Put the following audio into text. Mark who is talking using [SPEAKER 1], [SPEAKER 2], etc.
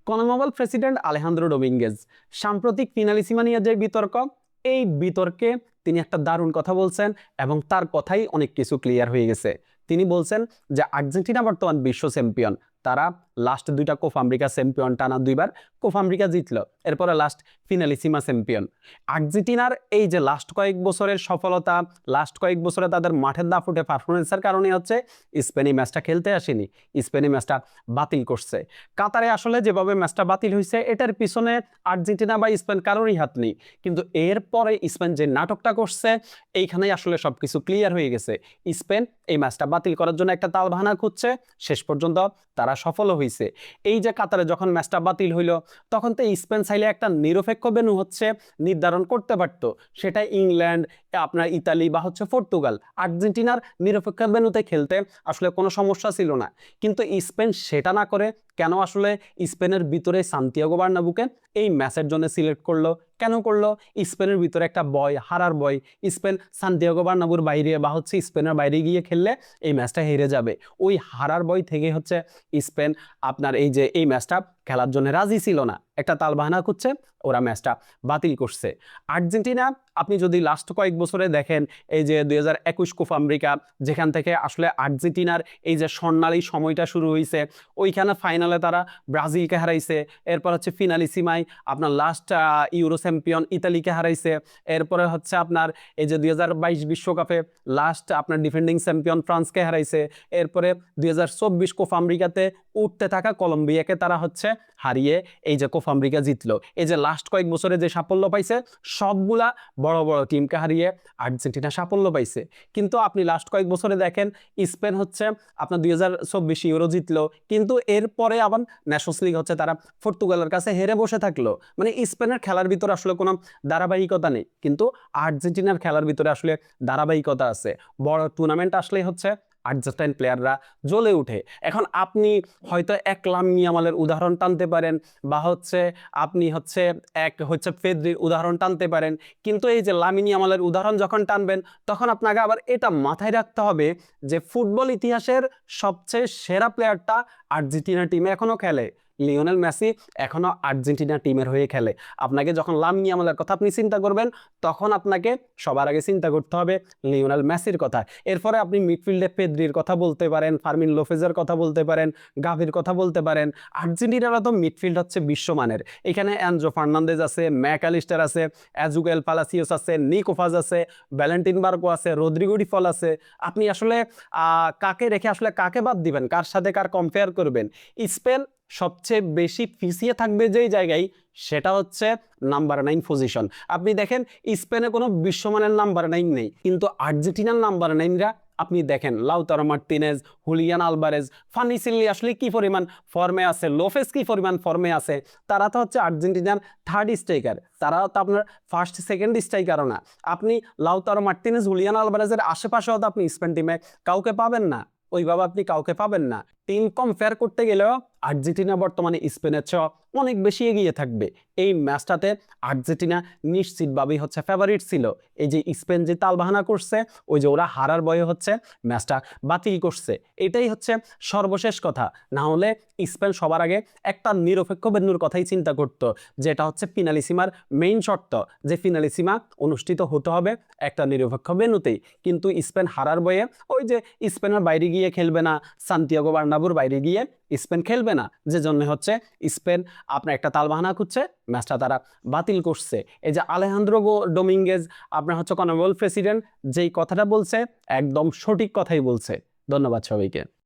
[SPEAKER 1] CONMEBOL president Alejandro ডোমিঙ্গেজ সাম্প্রতিক Finalissima নিয়ে যে বিতর্ক, এই বিতর্কে তিনি একটা দারুণ কথা বলছেন এবং তার কথাই অনেক কিছু ক্লিয়ার হয়ে গেছে। তিনি বলছেন যে আর্জেন্টিনা বর্তমান বিশ্ব চ্যাম্পিয়ন, তারা লাস্ট দুইটা কোপা আমেরিকা চ্যাম্পিয়ন, টানা দুইবার কোপা আমেরিকা জিতলো, এরপরে লাস্ট ফিনালিসিমা চ্যাম্পিয়ন। আর্জেন্টিনার এই যে লাস্ট কয়েক বছরের সফলতা, লাস্ট কয়েক বছরে তাদের মাঠের দাপুটে পারফরমেন্সের কারণে হচ্ছে স্পেন এই ম্যাচটা খেলতে আসেনি, স্পেন এই ম্যাচটা বাতিল করছে। কাতারে আসলে যেভাবে ম্যাচটা বাতিল হয়েছে এটার পিছনে আর্জেন্টিনা বা স্পেন কারোরই হাত নেই, কিন্তু এরপরে স্পেন যে নাটকটা করছে এইখানেই আসলে সবকিছু ক্লিয়ার হয়ে গেছে। স্পেন এই ম্যাচটা বাতিল করার জন্য একটা তালবাহানা খুঁজছে, শেষ পর্যন্ত তারা সফল হয়েছে। এই যে কাতারে যখন ম্যাচটা বাতিল হইল, তখন তো স্পেন চাইলে একটা নিরপেক্ষ ভেন্যু হচ্ছে নির্ধারণ করতে পারত, সেটা ইংল্যান্ড, আপনার ইতালি বা হচ্ছে পর্তুগাল। আর্জেন্টিনার নিরপেক্ষ ভেন্যুতে খেলতে আসলে কোনো সমস্যা ছিল না, কিন্তু স্পেন সেটা না করে কেন আসলে স্পেনের ভিতরে সান্তিয়াগো বার্নাব্যুকে এই ম্যাচের জন্য সিলেক্ট করলো? কেন করলো? স্পেনের ভিতরে একটা ভয়, হারার ভয়। স্পেন সান্তিয়াগো বার্নাব্যুর বাইরে বা হচ্ছে স্পেনের বাইরে গিয়ে খেললে এই ম্যাচটা হেরে যাবে, ওই হারার ভয় থেকে হচ্ছে স্পেন আপনার এই যে এই ম্যাচটা খেলার জন্য রাজি ছিল না, একটা তালবাহানা খুঁজছে, ওরা ম্যাচটা বাতিল করছে। আর্জেন্টিনা আপনি যদি লাস্ট কয়েক বছরে দেখেন, এই যে 2021 কোপা আমেরিকা, যেখান থেকে আসলে আর্জেন্টিনার এই যে স্বর্ণালী সময়টা শুরু হয়েছে, ওইখানে ফাইনালে তারা ব্রাজিলকে হারাইছে, এরপর হচ্ছে ফিনালিসিমাই আপনার লাস্ট ইউরো চ্যাম্পিয়ন ইতালিকে হারাইছে, এরপরে হচ্ছে আপনার এই যে 2022 বিশ্বকাপে লাস্ট আপনার ডিফেন্ডিং চ্যাম্পিয়ন ফ্রান্সকে হারাইছে, এরপরে 2024 কোপা আমেরিকাতে উঠতে থাকা কলম্বিয়াকে তারা হচ্ছে হারিয়ে এই যে কোপা আমেরিকা জিতলো। এই যে লাস্ট কয়েক বছরে যে সাফল্য পাইছে সবগুলা বড় বড় টিমকে হারিয়ে আর্জেন্টিনা সাফল্য পাইছে। কিন্তু আপনি লাস্ট কয়েক বছরে দেখেন স্পেন হচ্ছে আপনার 2024 ইউরো জিতলো, কিন্তু এরপরে আবার ন্যাশনস লিগ হচ্ছে তারা পর্তুগালের কাছে হেরে বসে থাকলো। মানে স্পেনের খেলার ভিতরে আসলে কোনো ধারাবাহিকতা নেই, কিন্তু আর্জেন্টিনার খেলার ভিতরে আসলে ধারাবাহিকতা আছে। বড় টুর্নামেন্ট আসলেই হচ্ছে আর্জেন্টাইন প্লেয়াররা জ্বলে উঠে। এখন আপনি হয়তো এক লামিন ইয়ামালের উদাহরণ টানতে পারেন, বা হচ্ছে আপনি হচ্ছে এক হচ্ছে পেদ্রির উদাহরণ টানতে পারেন, কিন্তু এই যে লামিন ইয়ামালের উদাহরণ যখন টানবেন তখন আপনাকে আবার এটা মাথায় রাখতে হবে যে ফুটবল ইতিহাসের সবচেয়ে সেরা প্লেয়ারটা আর্জেন্টিনা টিমে এখনো খেলে, লিওনেল মেসি এখনো আর্জেন্টিনা টিমের হয়ে খেলে। আপনাকে যখন লামিন ইয়ামালের কথা আপনি চিন্তা করবেন, তখন আপনাকে সবার আগে চিন্তা করতে হবে লিওনেল মেসির কথা। এরপরে আপনি মিডফিল্ডে পেদ্রির কথা বলতে পারেন, ফার্মিন লোপেজের কথা বলতে পারেন, গাভির কথা বলতে পারেন। আর্জেন্টিনার তো মিডফিল্ড হচ্ছে বিশ্বমানের, এখানে অ্যানজো ফার্নান্দেজ আছে, ম্যাকালিস্টার আছে, অ্যাজুগেল পালাসিওস আছে, নিকোফাজ আছে, ভ্যালেন্টিন বার্গো আছে, রদ্রিগো ডি পল আছে। আপনি আসলে কাকে রেখে আসলে কাকে বাদ দিবেন, কার সাথে কার কম্পেয়ার করবেন? স্পেন সবচেয়ে বেশি পিছিয়ে থাকবে যেই জায়গায়, সেটা হচ্ছে নাম্বার 9 পজিশন। আপনি দেখেন স্পেনে কোনো বিশ্বমানের নাম্বার 9 নেই, কিন্তু আর্জেন্টিনার নাম্বার 9রা আপনি দেখেন Lautaro Martinez, Julian Alvarez, funny silly আসলে কি পরিমাণ ফর্মে আছে, লোপেজ কি পরিমাণ ফর্মে আছে। তারা তো হচ্ছে আর্জেন্টিনার থার্ড স্ট্রাইকার, তারা তো আপনার ফার্স্ট সেকেন্ড স্ট্রাইকারও না। আপনি লাউতারো মার্টিনেজ, হুলিয়ান আলভারেজের আশেপাশেও তো আপনি স্পেন টিমে কাউকে পাবেন না, ওইভাবে আপনি কাউকে পাবেন না। টিম কম্পেয়ার করতে গেলেও আর্জেন্টিনা বর্তমানে স্পেনের চেয়ে অনেক বেশি এগিয়ে থাকবে। এই ম্যাচটাতে আর্জেন্টিনা নিশ্চিতভাবেই হচ্ছে ফেভারিট ছিল। এই যে স্পেন যে তালবাহানা করছে, ওই যে ওরা হারার ভয়ে হচ্ছে ম্যাচটা বাতিল করছে, এটাই হচ্ছে সর্বশেষ কথা। না হলে স্পেন সবার আগে একটা নিরপেক্ষ ভেন্যুর কথাই চিন্তা করত, যেটা হচ্ছে ফিনালিসিমার মেইন শর্ত, যে ফিনালিসিমা অনুষ্ঠিত হতে হবে একটা নিরপেক্ষ ভেন্যুতেই। কিন্তু স্পেন হারার ভয়ে ওই যে স্পেনের বাইরে গিয়ে খেলবে না, সান্তিয়াগো বার্নাব্যুর বাইরে গিয়ে স্পেন খেলবে না, যে জন্য হচ্ছে স্পেন আপনার একটা তালবাহানা খুঁজছে, ম্যাচটা তারা বাতিল করছে। এই যে আলেহান্দ্রো ডোমিঙ্গেজ আপনার হচ্ছে কনমেবল প্রেসিডেন্ট যেই কথাটা বলছে একদম সঠিক কথাই বলছে। ধন্যবাদ সবাইকে।